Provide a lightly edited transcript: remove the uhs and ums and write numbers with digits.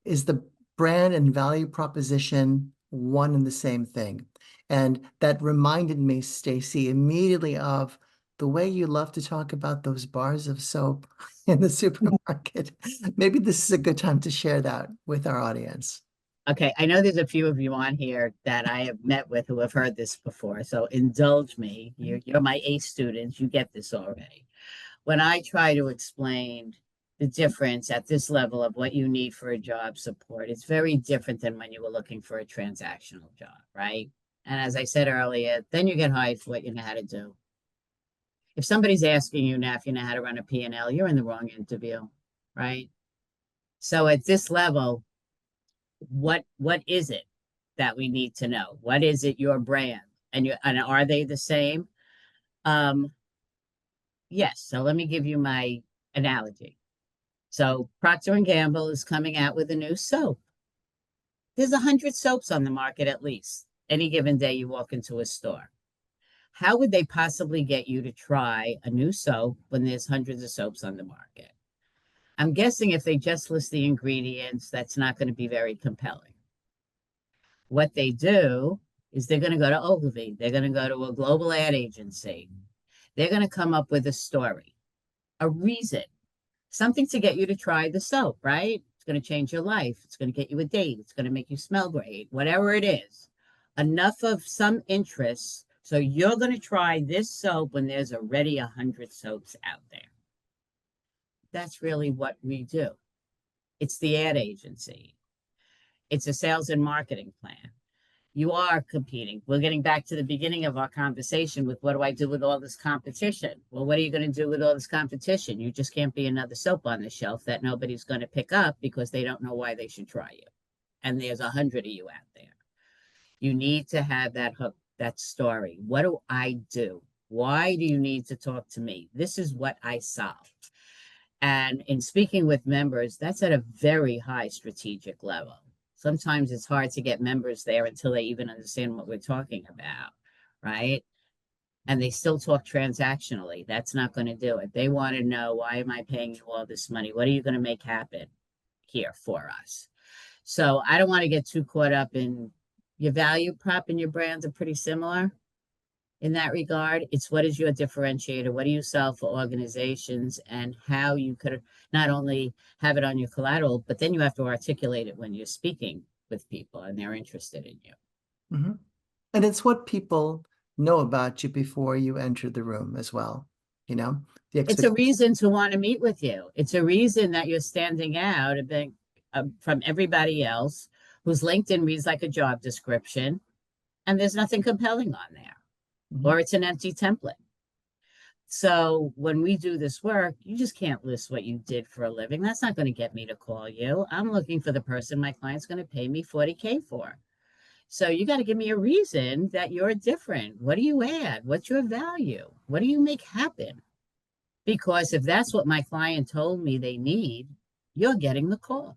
is the brand and value proposition one and the same thing? And that reminded me, Stacy, immediately of the way you love to talk about those bars of soap in the supermarket. Maybe this is a good time to share that with our audience. Okay, I know there's a few of you on here that I have met with who have heard this before, so indulge me. You're my A students, you get this already. When I try to explain the difference at this level of what you need for a job support, it's very different than when you were looking for a transactional job, right? And as I said earlier, then you get hired for what you know how to do. If somebody's asking you now if you know how to run a P&L, you're in the wrong interview, right? So at this level, what is it that we need to know? What is it your brand? And are they the same? Um, yes. So let me give you my analogy. So Procter and Gamble is coming out with a new soap. There's 100 soaps on the market at least. Any given day you walk into a store. How would they possibly get you to try a new soap when there's hundreds of soaps on the market? I'm guessing if they just list the ingredients, that's not going to be very compelling. What they do is they're going to go to Ogilvy. They're going to go to a global ad agency. They're going to come up with a story, a reason, something to get you to try the soap, right? It's going to change your life. It's going to get you a date. It's going to make you smell great, whatever it is. Enough of some interest. So you're going to try this soap when there's already 100 soaps out there. That's really what we do. It's the ad agency. It's a sales and marketing plan. You are competing. We're getting back to the beginning of our conversation with what do I do with all this competition? Well, what are you going to do with all this competition? You just can't be another soap on the shelf that nobody's going to pick up because they don't know why they should try you. And there's 100 of you out there. You need to have that hook, that story. What do I do? Why do you need to talk to me? This is what I solve. And in speaking with members, that's at a very high strategic level. Sometimes it's hard to get members there until they even understand what we're talking about, right? And they still talk transactionally. That's not going to do it. They want to know, why am I paying you all this money? What are you going to make happen here for us? So I don't want to get too caught up in your value prop and your brands are pretty similar in that regard. It's what is your differentiator? What do you sell for organizations and how you could not only have it on your collateral, but then you have to articulate it when you're speaking with people and they're interested in you. Mm-hmm. And it's what people know about you before you enter the room as well. You know, it's a reason to want to meet with you. It's a reason that you're standing out from everybody else whose LinkedIn reads like a job description and there's nothing compelling on there. Mm-hmm. Or it's an empty template. So when we do this work, you just can't list what you did for a living. That's not going to get me to call you. I'm looking for the person my client's going to pay me $40K for. So you got to give me a reason that you're different. What do you add? What's your value? What do you make happen? Because if that's what my client told me they need, you're getting the call.